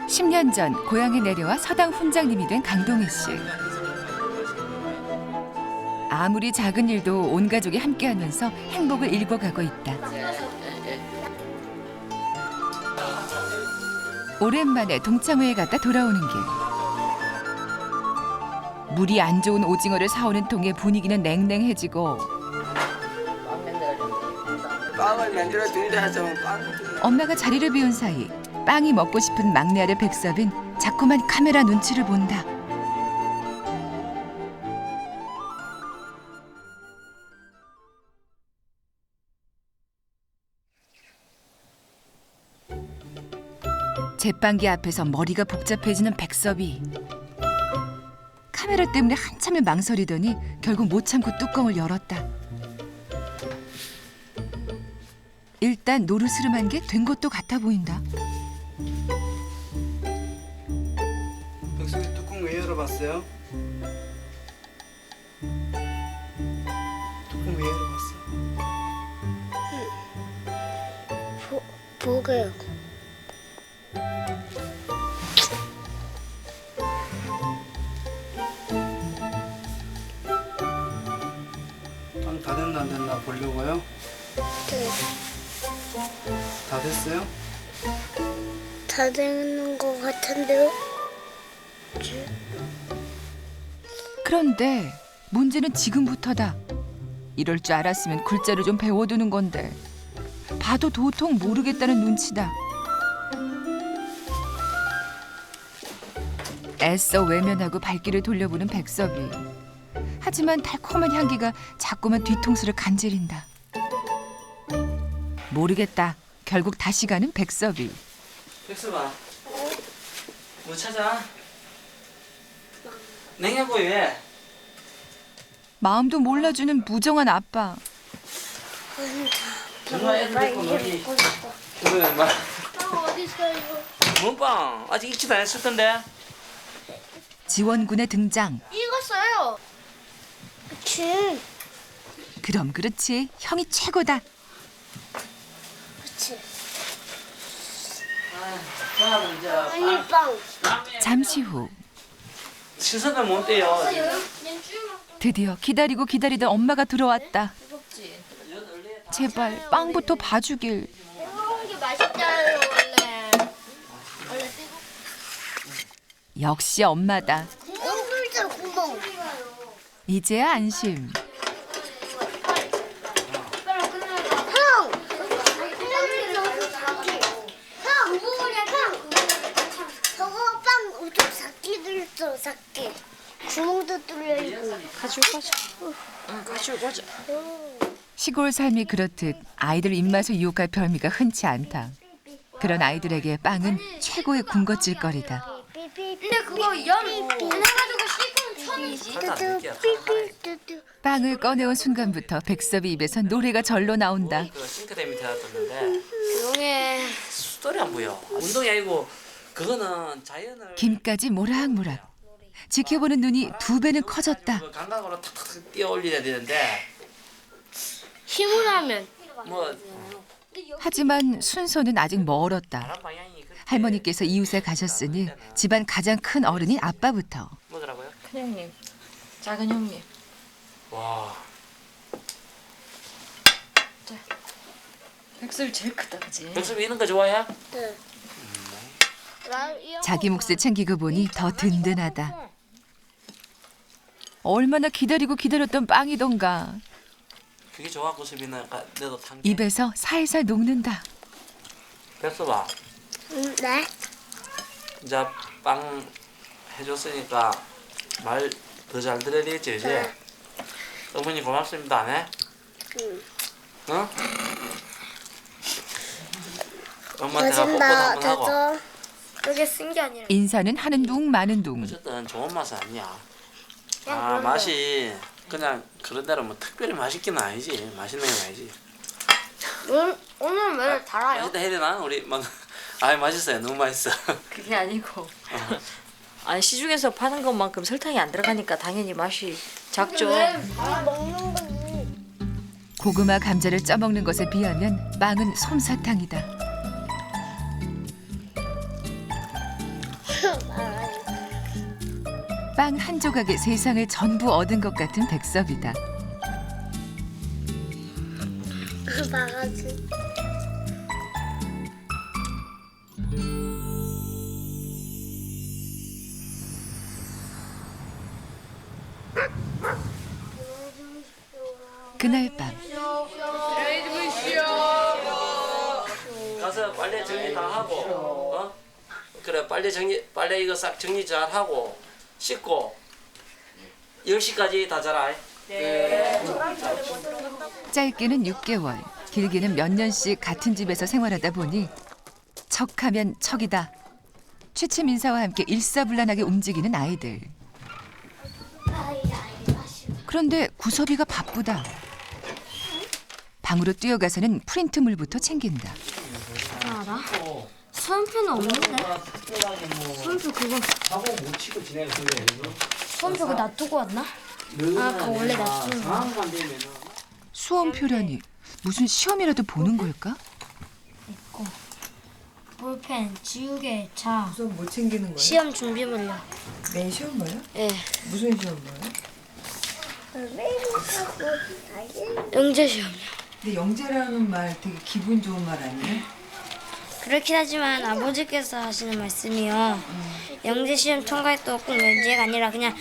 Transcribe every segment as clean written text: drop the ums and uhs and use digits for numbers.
10년 전 고향에 내려와 서당 훈장님이 된 강동희 씨. 아무리 작은 일도 온 가족이 함께하면서 행복을 일궈가고 있다. 오랜만에 동창회에 갔다 돌아오는 길. 물이 안 좋은 오징어를 사오는 통에 분위기는 냉랭해지고 빵을 만들어 준다 해서 빵. 엄마가 자리를 비운 사이 빵이 먹고 싶은 막내 아들 백섭인 자꾸만 카메라 눈치를 본다. 제빵기 앞에서 머리가 복잡해지는 백섭이 카메라 때문에 한참을 망설이더니 결국 못 참고 뚜껑을 열었다. 일단 노르스름한 게 된 것도 같아 보인다. 백숙이 뚜껑 왜 열어봤어요? 뚜껑 왜 열어봤어? 보게요. 빵 다 됐나 안 됐나 보려고요? 네, 다 됐어요? 다 되는 것 같은데요? 그런데 문제는 지금부터다. 이럴 줄 알았으면 글자를 좀 배워두는 건데 봐도 도통 모르겠다는 눈치다. 애써 외면하고 발길을 돌려보는 백섭이. 하지만 달콤한 향기가 자꾸만 뒤통수를 간지린다. 모르겠다. 결국 다시 가는 백섭이. 백수봐, 뭐 찾아? 냉장고에 왜? 마음도 몰라주는 무정한 아빠. 정말 애들 데리고 놀기. 그래, 막. 어디 있어요? 몸빵 아직 익지도 안 했을 텐데. 지원군의 등장. 익었어요. 그치. 그럼 그렇지. 형이 최고다. 그치. 저는 이제 아니, 빵. 잠시 후 신선을 못 떼요. 드디어 기다리고 기다리던 엄마가 들어왔다. 제발 빵부터 봐주길. 뜨거운 게 맛있잖아요, 원래. 원래 뜨거. 역시 엄마다. 구멍 뚫죠, 구멍. 이제야 안심. 형! 형! 저거 빵 엄청 작게 들었어, 작게. 구멍도 뚫려있고. 가지고 가자. 시골 삶이 그렇듯 아이들 입맛을 유혹할 별미가 흔치 않다. 그런 아이들에게 빵은 최고의 군것질거리다. 근데 그거 연 해가지고 씹으면 천이지. 빵을 꺼내온 순간부터 백섭이 입에서 노래가 절로 나온다. 그 싱크대 밑에 놨뒀는데 조용해. 수돌이 안 보여. 운동이 아니고 그거는 자연을. 김까지 모락모락. 지켜보는 눈이 2배는 커졌다. 그 감각으로 탁탁 뛰어 올려야 되는데 힘을 하면. 뭐 하지만 순서는 아직 멀었다. 다른 방향이 그렇게 할머니께서 이웃에 가셨으니 집안 가장 큰 어른인 아빠부터. 뭐더라고요? 큰 형님, 작은 형님. 와. 백설이 제일 크다, 그지? 백수이 이런 거 좋아해? 네. 자기 몫을 챙기고 보니 더 든든하다. 얼마나 기다리고 기다렸던 빵이던가. 그게 좋아 고수비는 내도 탕. 입에서 살살 녹는다. 백수봐. 네. 이제 빵 해줬으니까 말 더 잘 들어야겠지, 이제. 네. 어머니 고맙습니다, 안 해? 응. 응? 엄마한테 가 뽀뽀도 맞은다. 한번 하고. 됐어. 그게 쓴 게 아니라. 인사는 하는 둥 마는 둥. 어쨌든 좋은 맛은 아니야. 그냥 아, 그런 맛이 그냥 그런 대로 뭐 특별히 맛있기는 아니지. 맛있는 건 아니지. 오늘 왜 달아요? 맛있다 해야 되나? 우리 막 아이 맛있어요. 너무 맛있어. 그게 아니고. 아니 시중에서 파는 것만큼 설탕이 안 들어가니까 당연히 맛이 작죠. 먹는 거지. 고구마 감자를 쪄먹는 것에 비하면 빵은 솜사탕이다. 빵 한 조각에 세상을 전부 얻은 것 같은 백섭이다. 바가지. 그날 밤 가서 빨래 정리 다 하고, 어? 그래 빨래 이거 싹 정리 잘 하고 씻고 10시까지 다 자라. 짧게는 6개월, 길게는 몇 년씩 같은 집에서 생활하다 보니 척하면 척이다. 취침 인사와 함께 일사불란하게 움직이는 아이들. 그런데 구섭이가 바쁘다. 방으로 뛰어가서는 프린트물부터 챙긴다. 알아? 선표는 없는데? 선표 그거 하고 못 치고 지내는 거야. 선표 그거 놔두고 왔나? 그거 원래 놔두는 거야. 상황만 되면은 수험표라니 무슨 시험이라도 보는 걸까? 볼펜, 지우개, 자. 우선 뭐 챙기는 거예요? 시험 준비물요. 내일 시험 봐요? 예. 무슨 시험 봐요? 영재 시험요. 근데 영재라는 말 되게 기분 좋은 말 아니에요? 그렇긴 하지만 아버지께서 하시는 말씀이요. 영재 시험 통과했다고 꼭 면제가 아니라 그냥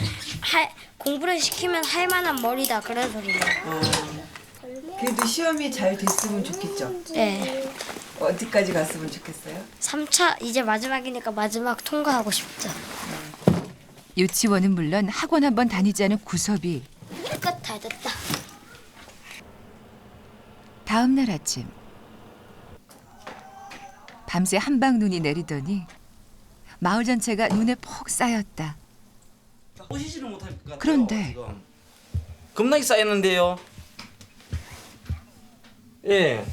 공부를 시키면 할 만한 머리다 그런 소리예요. 그래도 시험이 잘 됐으면 좋겠죠? 네. 어디까지 갔으면 좋겠어요? 3차 이제 마지막이니까 마지막 통과하고 싶죠. 유치원은 물론 학원 한번 다니지 않은 구섭이 끝 다 됐다. 다음 날 아침 밤새 한방 눈이 내리더니 마을 전체가 눈에 폭 쌓였다. 오시지를 못할 것 같아요. 그런데 지금. 겁나게 쌓였는데요. 예.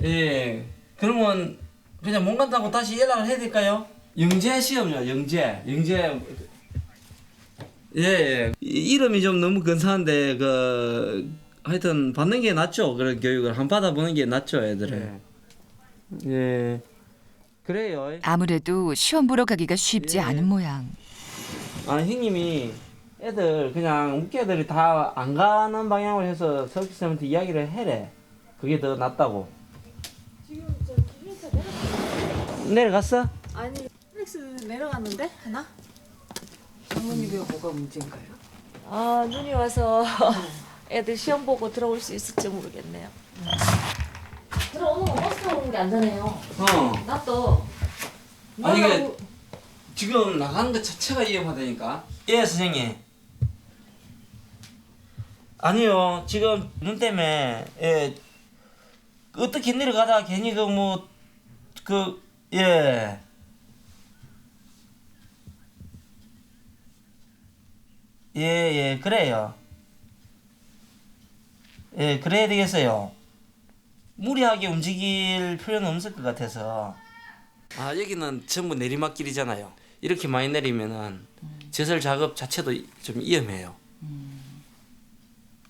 예. 그러면 그냥 못 간다고 다시 연락을 해야 될까요? 영재 시험이요. 영재. 예. 이름이 좀 너무 근사한데 하여튼 받는 게 낫죠. 그런 교육을 한 받아보는 게 낫죠, 애들을. 예. 그래요. 아무래도 시험 보러 가기가 쉽지 않은 모양. 아 형님이 애들 그냥 웃기 애들이 다 안 가는 방향으로 해서 석기쌤한테 이야기를 해래. 그게 더 낫다고. 내려갔어? 아니 플렉스 내려갔는데 하나? 장모님이 뭐가 문제인가요? 아 눈이 와서 애들 시험 보고 들어올 수 있을지 모르겠네요. 들어오는 거 버스 타고 오는 게 안전해요. 나 또 아니 이게 지금 나가는 것 자체가 위험하다니까. 예 선생님. 아니요 지금 눈 때문에 예 어떻게 내려가다가 괜히 예. 예, 그래요. 예, 그래야 되겠어요. 무리하게 움직일 필요는 없을 것 같아서. 아, 여기는 전부 내리막길이잖아요. 이렇게 많이 내리면은 제설 작업 자체도 좀 위험해요.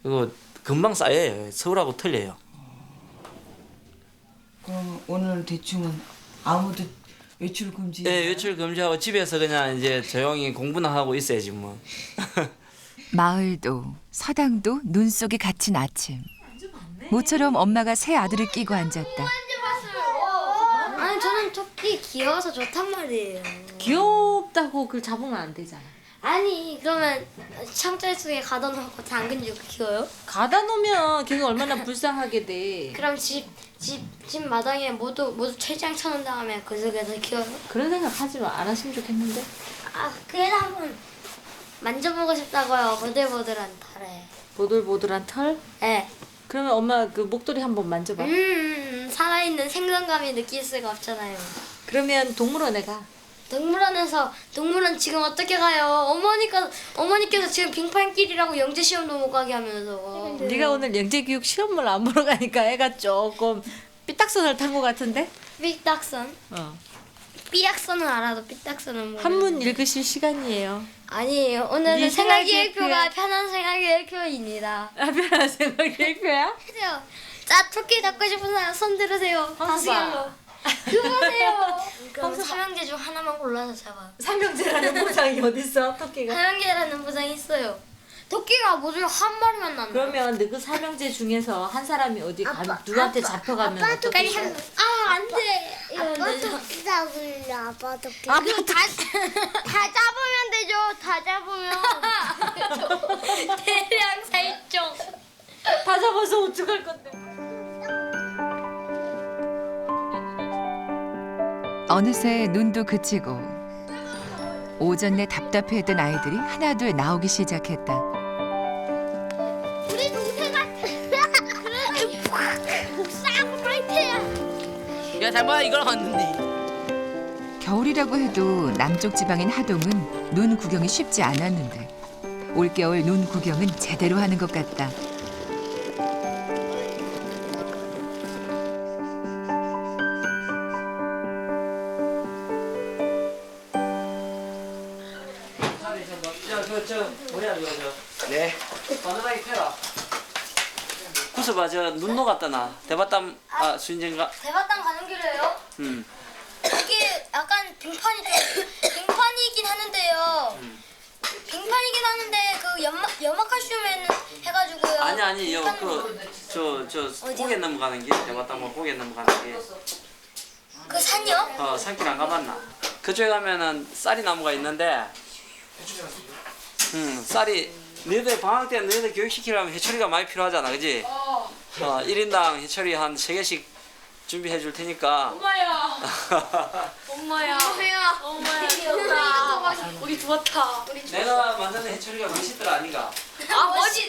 그리고 금방 쌓여요. 서울하고 틀려요. 그럼 오늘 대충은 아무도 외출 금지. 예, 외출 금지하고 집에서 그냥 이제 조용히 공부나 하고 있어야지 뭐. 마을도 서당도 눈 속에 갇힌 아침. 모처럼 엄마가 새 아들을 끼고 앉았다. 아니 저는 토끼 귀여워서 좋단 말이에요. 귀엽다고 그걸 잡으면 안 되잖아. 아니 그러면 창자 속에 가둬놓고 당근 주고 키워요? 가다 놓으면 걔가 얼마나 불쌍하게 돼. 그럼 집 마당에 모두 철장 쳐놓은 다음에 그 속에서 키워요? 그런 생각 하지 마. 안 하시면 좋겠는데. 아 그래도 한번 만져보고 싶다고요. 보들보들한 털에. 보들보들한 털? 네. 그러면 엄마 그 목도리 한번 만져봐. 살아있는 생동감이 느낄 수가 없잖아요. 그러면 동물원에 가. 동물원 지금 어떻게 가요? 어머니께서 지금 빙판길이라고 영재 시험도 못 가게 하면서. 네가 오늘 영재교육 시험을 안 보러 가니까 애가 조금 삐딱선을 탄 것 같은데? 삐딱선? 삐약선은 알아도 삐딱선은 모르. 한문 읽으실 시간이에요. 아니에요. 오늘은 네 생활기획표가 편한 생활기획표입니다. 아, 편한 생활기획표야? 해세요. 자, 토끼 잡고 싶은 사람 손 들으세요. 한번 다시로. 봐. 그거세요. 그럼 삼형제 중 하나만 골라서 잡아요. 삼형제라는 보상이 어딨어 토끼가? 삼형제라는 보상이 있어요. 토끼가 모두 한 마리만 낳는. 그러면 그 삼형제 중에서 한 사람이 어디 누구한테 잡혀가면 어떻게? 안 돼. 아빠 토끼 잡을래. 아빠 토끼. 그럼 다 잡으면 되죠. 다 잡으면. 대량 살종. 다 잡아서 어떡할 건데? 어느새 눈도 그치고 오전 내 답답해했던 아이들이 하나둘 나오기 시작했다. 우리 동생아. 싸고 파이트야. 야 잠깐만 이걸 왔는데. 겨울이라고 해도 남쪽 지방인 하동은 눈 구경이 쉽지 않았는데 올겨울 눈 구경은 제대로 하는 것 같다. 저 뭐야 이거 저. 네. 바나나게 펴라. 구서봐 저눈 녹았다 나. 대바땀 수인전가. 대바땅 가는 길이에요. 이게 약간 빙판이긴 하는데요. 빙판이긴 하는데 그 염화칼슘에는 해가지고요. 아니 요 빙판- 저 고개 넘어가는 길 대바땀 고개 넘어가는 길. 그 산요? 산길 안 가봤나? 그쪽에 가면은 쌀이 나무가 있는데. 쌀이 너희들 방학 때 너희들 교육시키려면 해초리가 많이 필요하잖아, 그지? 1인당 해초리 한 3개씩 준비해 줄 테니까. 엄마야. 엄마야. 엄마야. 우리 좋았다. 내가 만드는 해초리가 멋있더라 아닌가?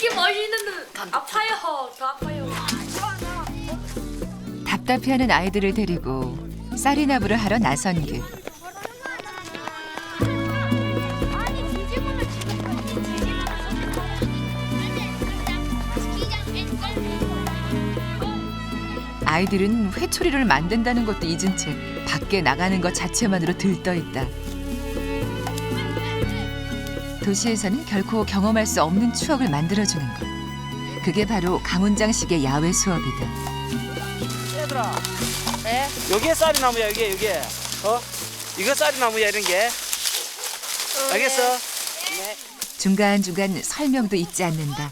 멋있는데 아파요. 더 아파요. 답답해하는 아이들을 데리고 쌀이나무를 하러 나선 길. 아이들은 회초리를 만든다는 것도 잊은 채 밖에 나가는 것 자체만으로 들떠있다. 도시에서는 결코 경험할 수 없는 추억을 만들어주는 것. 그게 바로 강훈장식의 야외 수업이다. 얘들아. 네? 요게 쌀이 나무야 요게. 이거 쌀이 나무야 이런 게. 알겠어? 네. 중간중간 설명도 잊지 않는다.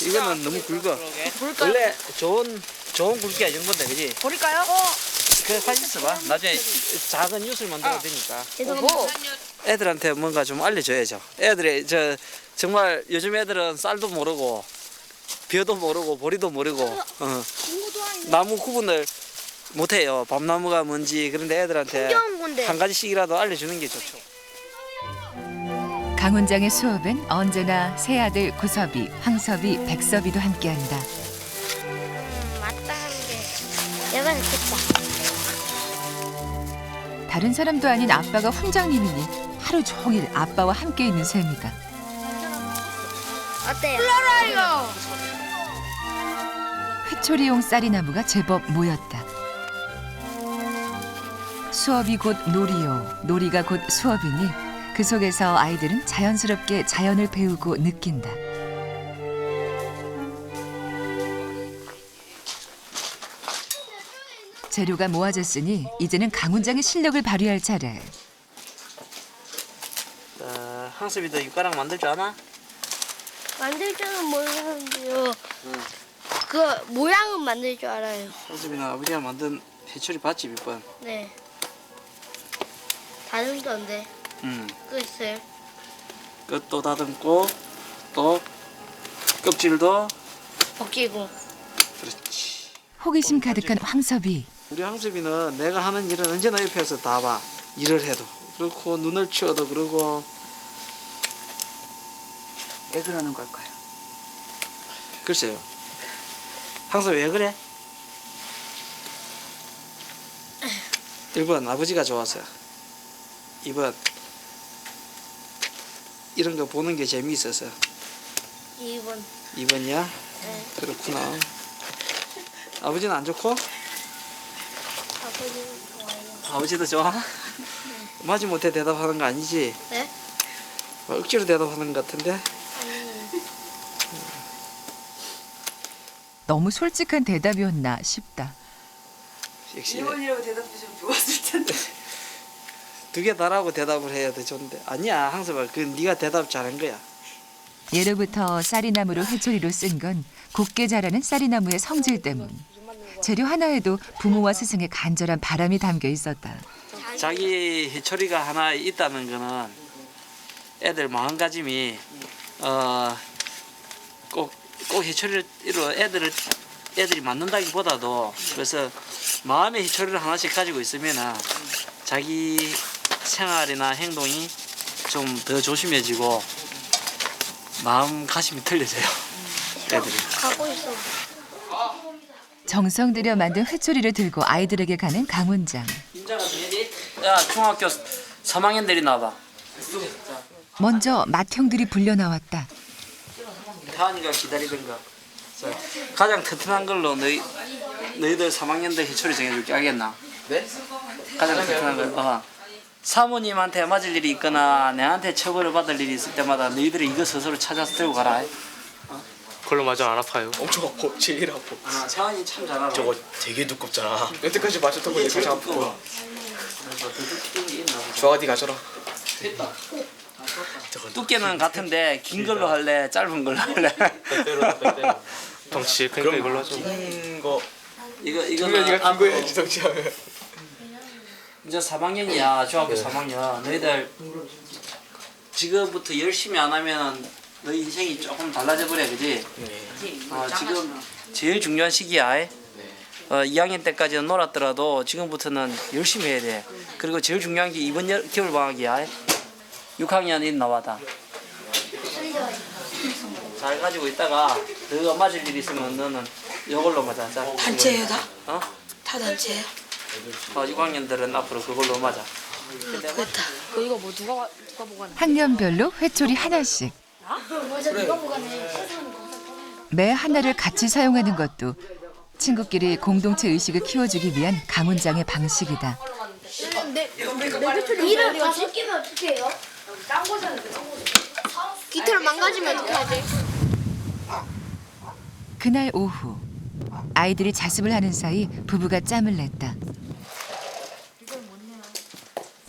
이거는 너무 굵어. 원래 좋은 굵기가 이 정도인데, 그지? 버릴까요? 그래 사진 써봐. 나중에 작은 뉴스를 만들어도 되니까. 애들한테 뭔가 좀 알려줘야죠. 애들이 정말 요즘 애들은 쌀도 모르고 벼도 모르고 보리도 모르고 나무 구분을 못해요. 밤나무가 뭔지. 그런데 애들한테 한 가지씩이라도 알려주는 게 좋죠. 강훈장의 수업엔 언제나 새 아들 구섭이, 황섭이, 백섭이도 함께한다. 맞다 하는데 얘가 좋겠다. 다른 사람도 아닌 아빠가 훈장님이니 하루 종일 아빠와 함께 있는 셈이다. 어때요? 불러라요. 회초리용 쌀이나무가 제법 모였다. 수업이 곧 놀이요, 놀이가 곧 수업이니 그 속에서 아이들은 자연스럽게 자연을 배우고 느낀다. 재료가 모아졌으니 이제는 강훈장의 실력을 발휘할 차례. 항섭이도 육가락 만들 줄 아나? 만들 줄은 모르는데요. 그 모양은 만들 줄 알아요. 항섭이는 아버지가 만든 해초리 봤지 몇 번? 네. 다듬던데. 그거 있어요. 끝도 다듬고 또 껍질도 벗기고. 그렇지. 호기심 가득한 황섭이. 우리 항섭이는 내가 하는 일은 언제나 옆에서 다 봐. 일을 해도 그렇고 눈을 치워도 그러고. 왜 그러는 걸까요? 글쎄요. 항섭이 왜 그래? 1번 아버지가 좋아서. 2번 이런 거 보는 게 재미있어서. 2번. 2번이야? 네. 그렇구나. 아버지는 안 좋고? 아버지는 좋아요. 아버지도 좋아? 마지못해 대답하는 거 아니지? 네? 억지로 대답하는 것 같은데? 아니. 너무 솔직한 대답이었나 싶다. 이혼이라고 대답해 주면 좋았을 텐데. 두 개 다라고 대답을 해야 돼 좋은데 아니야 항상 그 네가 대답 잘한 거야. 예로부터 쌀이나무로 회초리로 쓴 건 곱게 자라는 쌀이나무의 성질 때문. 재료 하나에도 부모와 스승의 간절한 바람이 담겨 있었다. 자기 해초리가 하나 있다는 거는 애들 마음가짐이 꼭 해초리로 애들이 맞는다기보다도 그래서 마음의 해초리를 하나씩 가지고 있으면은 자기 생활이나 행동이 좀 더 조심해지고 마음가짐이 틀려져요. 애들이. 가고 있어. 정성 들여 만든 회초리를 들고 아이들에게 가는 강훈장. 야 중학교 3학년들이 나와봐. 먼저 맏형들이 불려 나왔다. 다은이가 기다리던가. 자, 가장 튼튼한 걸로 너희들 3학년들 해초리 정해줄게. 알겠나? 네? 가장 튼튼한 걸. 사모님한테 맞을 일이 있거나 내한테 처벌을 받을 일이 있을 때마다 너희들이 이거 스스로 찾아서 들고 가라. 그걸로 맞아 안 아파요? 엄청 아파. 제일 아파. 차은이 참 잘 알아. 저거 되게 두껍잖아. 여태까지 맞췄던 거 가장 아파. 두꺼워. 주아디 가져라. 두께는 같은데 긴 걸로 할래? 짧은 걸로 할래? 덩치 그러니까 이걸로 하죠. 긴 거. 이거는 동현이가 긴 거 해야지 덩치하면. 이제 3학년이야. 중학교 3학년. 너희들 지금부터 열심히 안 하면 너희 인생이 조금 달라져 버려, 그지? 지금 제일 중요한 시기야. 2학년 때까지는 놀았더라도 지금부터는 열심히 해야 돼. 그리고 제일 중요한 게 이번 겨울 방학이야. 6학년이 나와다. 잘 가지고 있다가 너가 맞을 일 있으면 너는 이걸로 맞아. 자, 단체예요 다? 어? 다 단체예요? 6학년들은 앞으로 그걸로 맞아. 그렇다. 그 이거 뭐 누가 보관해? 학년별로 회초리 하나씩. 매 하나를 같이 사용하는 것도 친구끼리 공동체 의식을 키워주기 위한 강훈장의 방식이다. 이를 다섯 개면 어떻게 해요? 깃털 망가지면 어떻게 하지? 그날 오후 아이들이 자습을 하는 사이 부부가 짬을 냈다.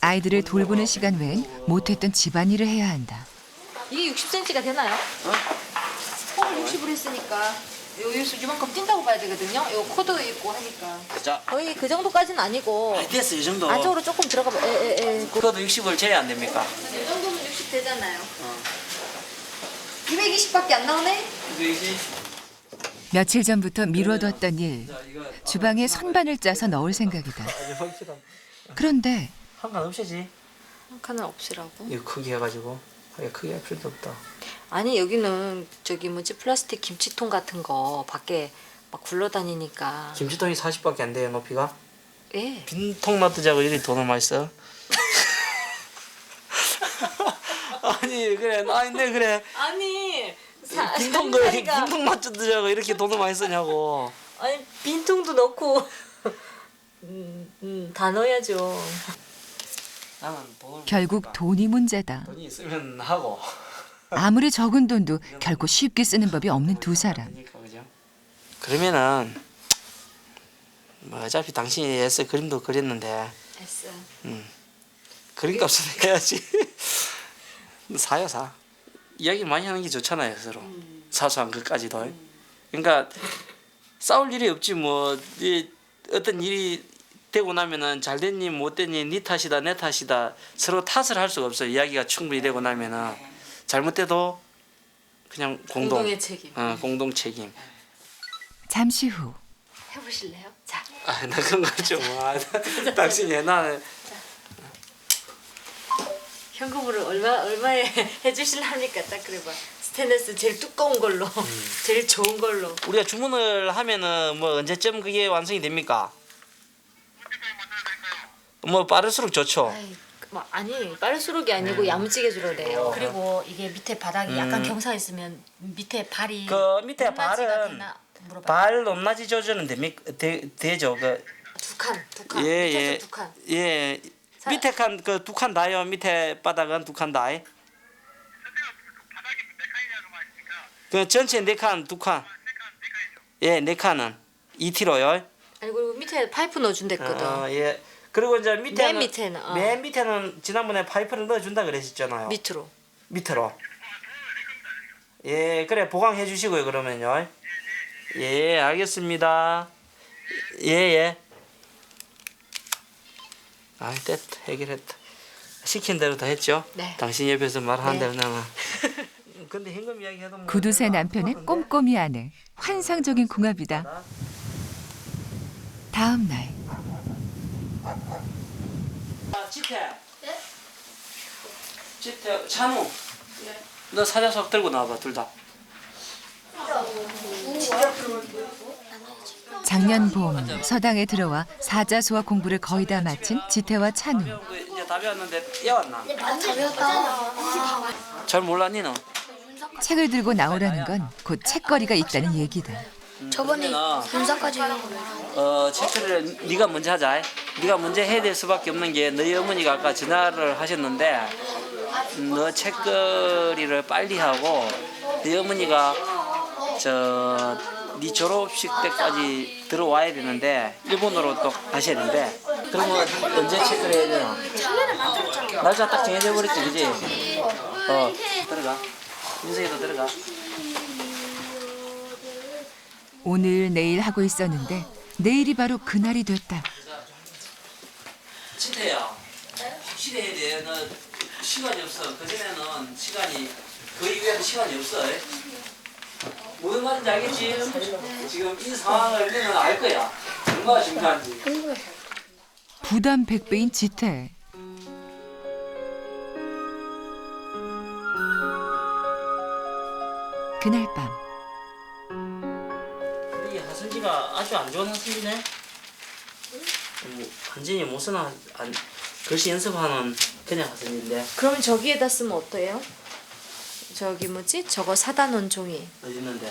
아이들을 돌보는 시간 외엔 못했던 집안일을 해야 한다. 이게 60cm가 되나요? 콩을 60으로 했으니까 여기서 이만큼 뛴다고 봐야 되거든요. 요 코도 있고 하니까 자, 거의 그 정도까지는 아니고 됐어 이 정도. 안쪽으로 조금 들어가 봐. 그것도 60을 제외 안 됩니까? 이 정도면 60 되잖아요. 220밖에 안 나오네. 220. 며칠 전부터 미뤄뒀던 일. 주방에 선반을 짜서 넣을 생각이다. 그런데 상관없이지. 한 칸은 없으라고? 이거 크게 해가지고. 크게 할 필요도 없다. 아니 여기는 저기 뭐지 플라스틱 김치통 같은 거 밖에 막 굴러다니니까. 김치통이 40밖에 안 돼요 높이가? 예. 빈통 놔두자고 이리 돈을 많이 써? 아니 그래 아닌데 그래 아니 빈통 놔두자고 이렇게 돈을 많이 쓰냐고. 아니 빈통도 넣고 다 넣어야죠. 나는 돈을 결국 돈이 문제다. 돈이 있으면 하고. 아무리 적은 돈도 결코 쉽게 쓰는 법이 없는 두 사람. 그러니까 그죠? 그러면은 뭐 어차피 당신이 애써 그림도 그렸는데 됐어. 그림값은 해야지. 사요 사. 이야기 많이 하는 게 좋잖아요 서로. 사소한 것까지도. 그러니까 싸울 일이 없지 뭐 어떤 일이 되고 나면은 잘 됐니 못 됐니 네 탓이다 내 탓이다 서로 탓을 할 수가 없어요. 이야기가 충분히 되고 나면은 잘못돼도 그냥 공동의 책임. 공동 책임. 잠시 후 해보실래요? 자. 나 그런 거 좀. 당신이 나. 현금으로 얼마에 해주실랍니까? 딱 그래봐. 스테인레스 제일 두꺼운 걸로, 제일 좋은 걸로. 우리가 주문을 하면은 뭐 언제쯤 그게 완성이 됩니까? 뭐 빠를수록 좋죠. 아니 빠를수록이 아니고 야무지게 주러래요. 그리고 이게 밑에 바닥이 약간 경사 있으면 밑에 발이 그 밑에 높낮이가 발은 되나 물어봐. 발 높낮이 조절은 되죠. 그 두 칸. 예, 밑에서 예. 두 칸. 예. 밑에 칸 그 두 칸 다요. 밑에 바닥은 두 칸 다. 그 전체 네 칸, 두 칸. 예, 네 칸은 2kg요. 아니 그리고 밑에 파이프 넣어준댔거든. 예. 그리고 이제 밑에는 밑에는, 맨 밑에는 지난번에 파이프를 넣어준다 그러셨잖아요. 밑으로. 밑으로. 예, 그래 보강해 주시고요 그러면요. 예, 알겠습니다. 예, 예. 아, 됐다. 해결했다. 시킨 대로 다 했죠? 네. 당신 옆에서 말하는 네. 대로 나는. 근데 현금 이야기해도 뭐 구두쇠 별로 안 남편의 좋아하는데? 꼼꼼이 아내. 환상적인 궁합이다. 다음 날 지태. 네? 지태, 찬우. 너 사자석 들고 나와봐, 둘 다. 작년 봄 서당에 들어와 사자수화 공부를 거의 다 마친 지태와 찬우. 이제 다 배웠는데 깨웠나? 잘 몰라, 니는? 책을 들고 나오라는 건 곧 책거리가 있다는 얘기다. 저번에 군사까지 책들을 네가 먼저 하자. 네가 먼저 해야 될 수밖에 없는 게 너희 어머니가 아까 전화를 하셨는데 너 책거리를 빨리 하고 너희 어머니가 네 졸업식 때까지 들어와야 되는데 일본으로 또 가셔야 되는데 그러면 언제 책거리 해야 되나? 날짜 딱 정해져 버렸지, 그지? 들어가. 민석이도 들어가. 오늘 내일 하고 있었는데 내일이 바로 그날이 됐다. 지태야, 확실히 해야 돼. 너 시간이 없어. 그전에는 시간이 그 이후에는 시간이 없어. 무슨 말인지 알겠지? 지금 이 상황을 우리는 알 거야. 얼마나 중요한지. 부담 100배인 지태. 그날 밤 이 하선지가 아주 안 좋은 하선지네. 완전히 못 쓰나 글씨 연습하는 그냥 하선지인데. 그러면 저기에다 쓰면 어때요? 저기 뭐지? 저거 사다 놓은 종이. 어디 있는데?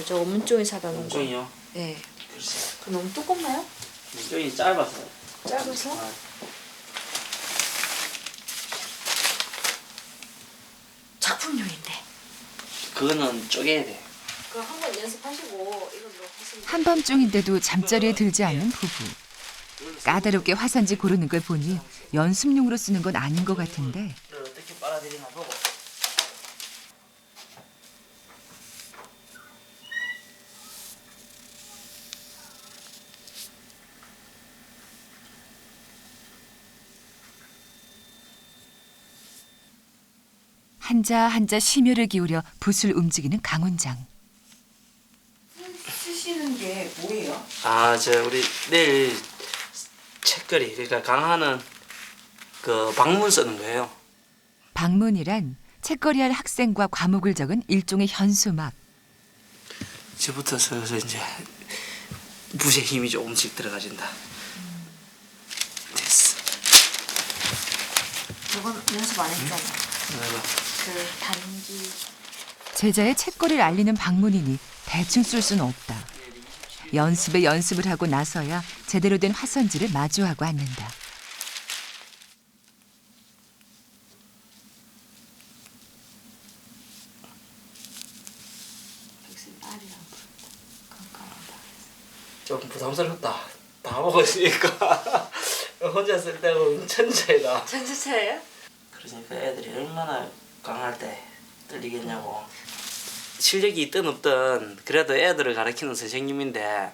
저거 문종이 사다 놓은 거. 문종이요? 네. 글쎄. 그 너무 두껍나요? 문종이 짧아서. 짧아서? 아, 작품용인데. 그거는 쪼개야 돼. 그거 한번 연습하시고 이걸로 하시면. 한밤중인데도 잠자리에 들지 않는 부부. 까다롭게 화산지 고르는 걸 보니 연습용으로 쓰는 건 아닌 것 같은데 이걸 어떻게 빨아들이나 보고. 한자 한자 심혈을 기울여 붓을 움직이는 강원장. 쓰시는 게 뭐예요? 우리 내일 책거리 그러니까 강하는 그 방문 쓰는 거예요. 방문이란 책거리할 학생과 과목을 적은 일종의 현수막. 이제부터 서서 이제 붓의 힘이 조금씩 들어가진다. 됐어. 저건 연습 안 했잖아. 내가 그 단기. 제자의 책거리를 알리는 방문이니 대충 쓸 수는 없다. 연습에 연습을 하고 나서야 제대로 된 화선지를 마주하고 앉는다. 조금 부담스럽다. 다 먹고 있으니까 혼자 쓸 때는 천재다. 전체차예요? 그러니까 애들이 얼마나 강할 때 떨리겠냐고. 실력이 있든 없든 그래도 애들을 가르치는 선생님인데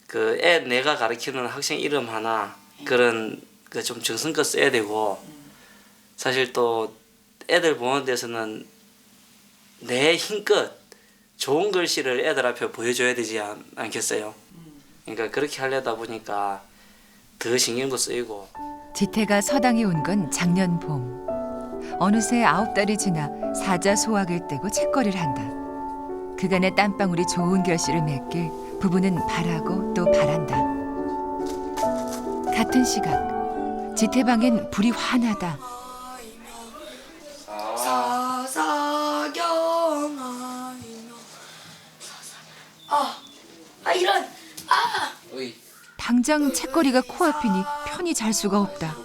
그 애 내가 가르치는 학생 이름 하나 그런 그 좀 정성껏 써야 되고 사실 또 애들 보는 데서는 내 힘껏 좋은 글씨를 애들 앞에 보여줘야 되지 않겠어요? 그러니까 그렇게 하려다 보니까 더 신경도 쓰이고. 지태가 서당에 온 건 작년 봄. 어느새 9달이 지나 사자 소학을 떼고 책거리를 한다. 그간의 땀방울이 좋은 결실을 맺길 부부는 바라고 또 바란다. 같은 시각 지태 방엔 불이 환하다. 당장 책거리가 코앞이니 편히 잘 수가 없다.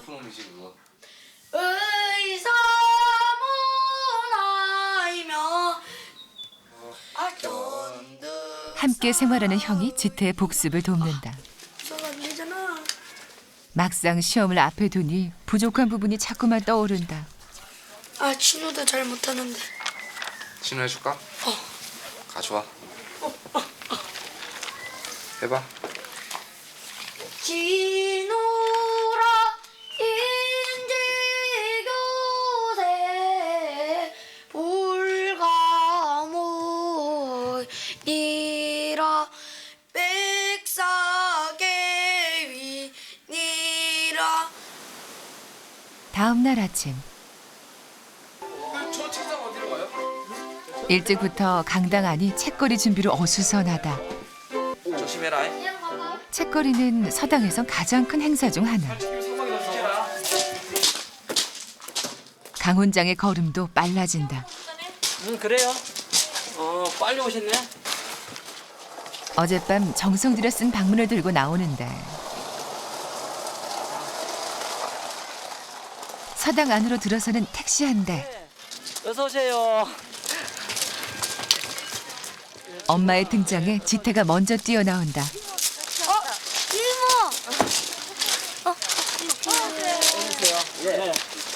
함께 생활하는 형이 지태의 복습을 돕는다. 막상 시험을 앞에 두니 부족한 부분이 자꾸만 떠오른다. 아, 진호도 잘 못하는데. 진호 해줄까? 가져와. 해봐. 진호라 인지교세 불가모니라 백사계위니라. 다음 날 아침 저 책상 어디로 가요? 일찍부터 강당 안이 책거리 준비로 어수선하다. 조심해라. 책거리는 서당에선 가장 큰 행사 중 하나. 강훈장의 걸음도 빨라진다. 그래요. 빨리 오셨네. 어젯밤 정성 들여 쓴 방문을 들고 나오는데 서당 안으로 들어서는 택시 한 대. 어서 오세요. 엄마의 등장에 지태가 먼저 뛰어나온다.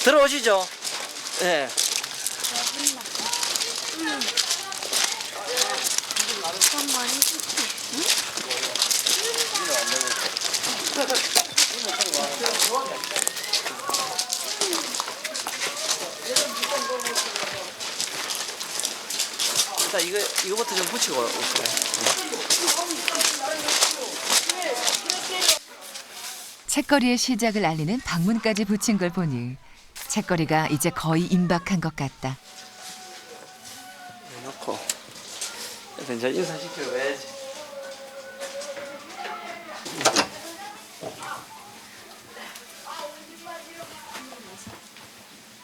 들어오시죠. 네. 일단 이거부터 좀 붙이고 올까요? 책거리의 시작을 알리는 방문까지 붙인 걸 보니 책거리가 이제 거의 임박한 것 같다. 놓고 일단 이제 인사시키러 가야지.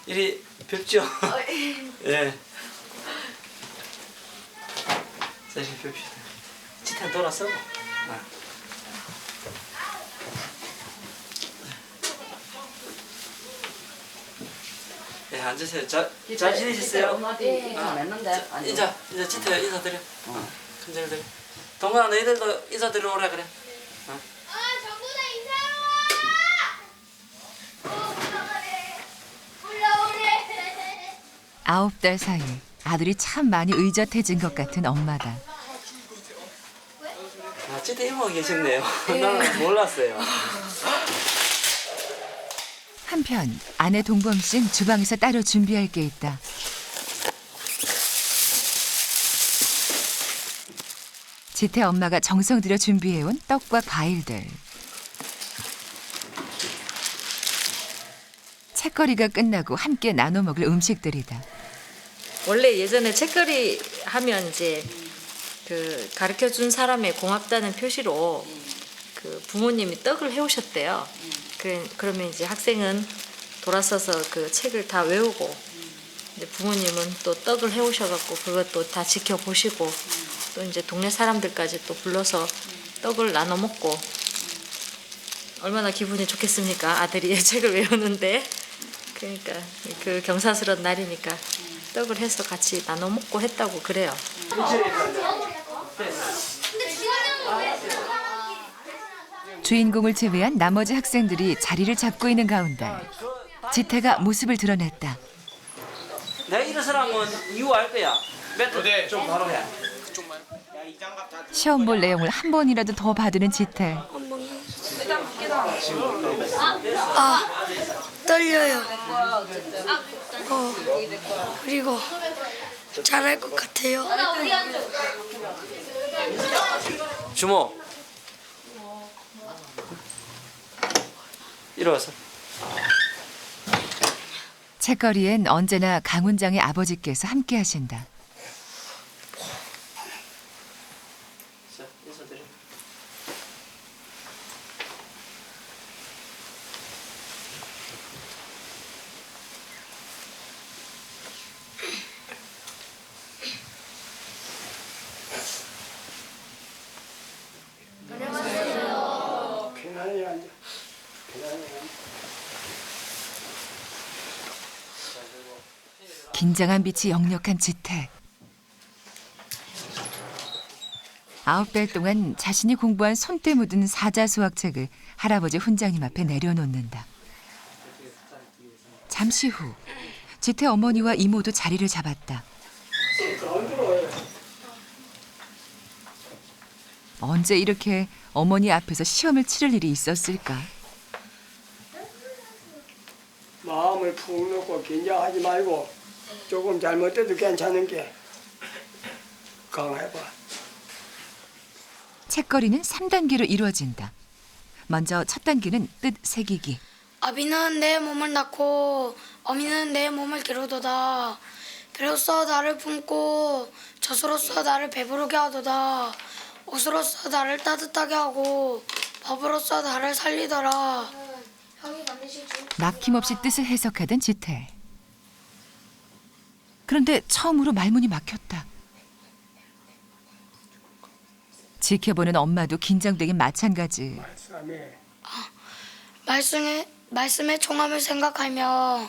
이리 뵙죠. 예. 사실 뵙시다. 지탄 돌았어? 네, 앉으세요. 잘 지내셨어요? 인사 지태야 인사드려. 큰절들. 동건아 너희들도 인사드려 오라 그래. 전부 다 인사하러 9달 사이 아들이 참 많이 의젓해진 것 같은 엄마다. 지태 이모가 계셨네요. 나는 몰랐어요. 한편 아내 동범 씨는 주방에서 따로 준비할 게 있다. 지태 엄마가 정성 들여 준비해온 떡과 과일들. 책거리가 끝나고 함께 나눠 먹을 음식들이다. 원래 예전에 책거리 하면 이제 그 가르쳐 준 사람의 고맙다는 표시로 그 부모님이 떡을 해오셨대요. 그러면 이제 학생은 돌아서서 그 책을 다 외우고 이제 부모님은 또 떡을 해오셔갖고 그것도 다 지켜보시고 또 이제 동네 사람들까지 또 불러서 떡을 나눠 먹고 얼마나 기분이 좋겠습니까? 아들이 책을 외우는데. 그러니까 그 경사스러운 날이니까 떡을 해서 같이 나눠 먹고 했다고 그래요. 주인공을 제외한 나머지 학생들이 자리를 잡고 있는 가운데 지태가 모습을 드러냈다. 내가 일어서라면 이유 알 거야. 멘트 좀 바로 해. 시험 볼 내용을 한 번이라도 더 받으는 지태. 떨려요. 그리고 잘할 것 같아요. 주모. 일어서. 책거리엔 언제나 강훈장의 아버지께서 함께 하신다. 자, 인사드려. 편안히 앉아. 편안히. 긴장한 빛이 역력한 지태. 9달 동안 자신이 공부한 손때 묻은 사자수학책을 할아버지 훈장님 앞에 내려놓는다. 잠시 후 지태 어머니와 이모도 자리를 잡았다. 언제 이렇게 어머니 앞에서 시험을 치를 일이 있었을까? 마음을 푹 놓고 긴장하지 말고 조금 잘못돼도 괜찮은 게 강해봐. 책거리는 3단계로 이루어진다. 먼저 첫 단계는 뜻 새기기. 아비는 내 몸을 낳고 어미는 내 몸을 기르도다. 배로써 나를 품고 젖으로써 나를 배부르게 하도다. 옷으로써 나를 따뜻하게 하고 밥으로써 나를 살리더라. 막힘없이 뜻을 해석하던 지태. 그런데 처음으로 말문이 막혔다. 지켜보는 엄마도 긴장되긴 마찬가지. 말씀의 종함을 생각하며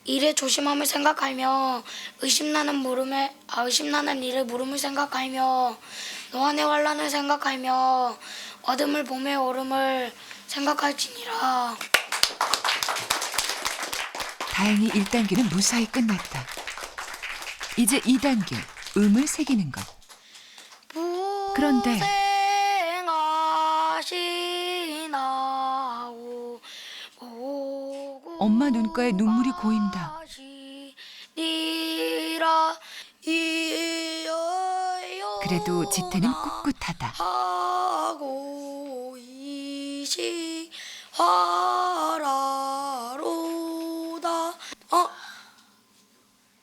일의 조심함을 생각하며 의심나는 일의 물음을 생각하며 노안의 환란을 생각하며 어둠을 봄의 오름을 생각할지니라. 다행히 1단계는 무사히 끝났다. 이제 2단계, 음을 새기는 것. 그런데 엄마 눈가에 눈물이 고인다. 그래도 지태는 꿋꿋하다.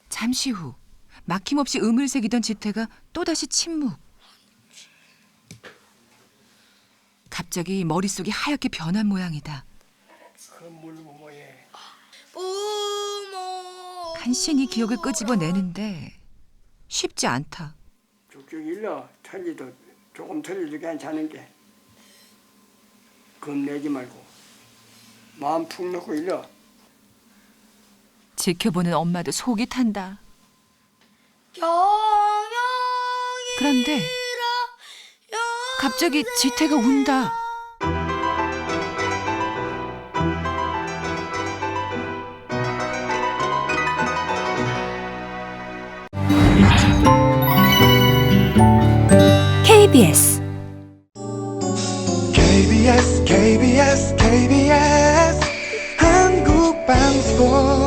잠시 후 막힘없이 음을 새기던 지태가 또다시 침묵. 갑자기 머릿속이 하얗게 변한 모양이다. 간신히 기억을 끄집어내는데 쉽지 않다. 쭉쭉 일러. 조금 틀려도 괜찮은 게 겁내지 말고 마음 푹 놓고 일러. 지켜보는 엄마도 속이 탄다. 그런데 갑자기 지태가 운다. KBS KBS 한국방송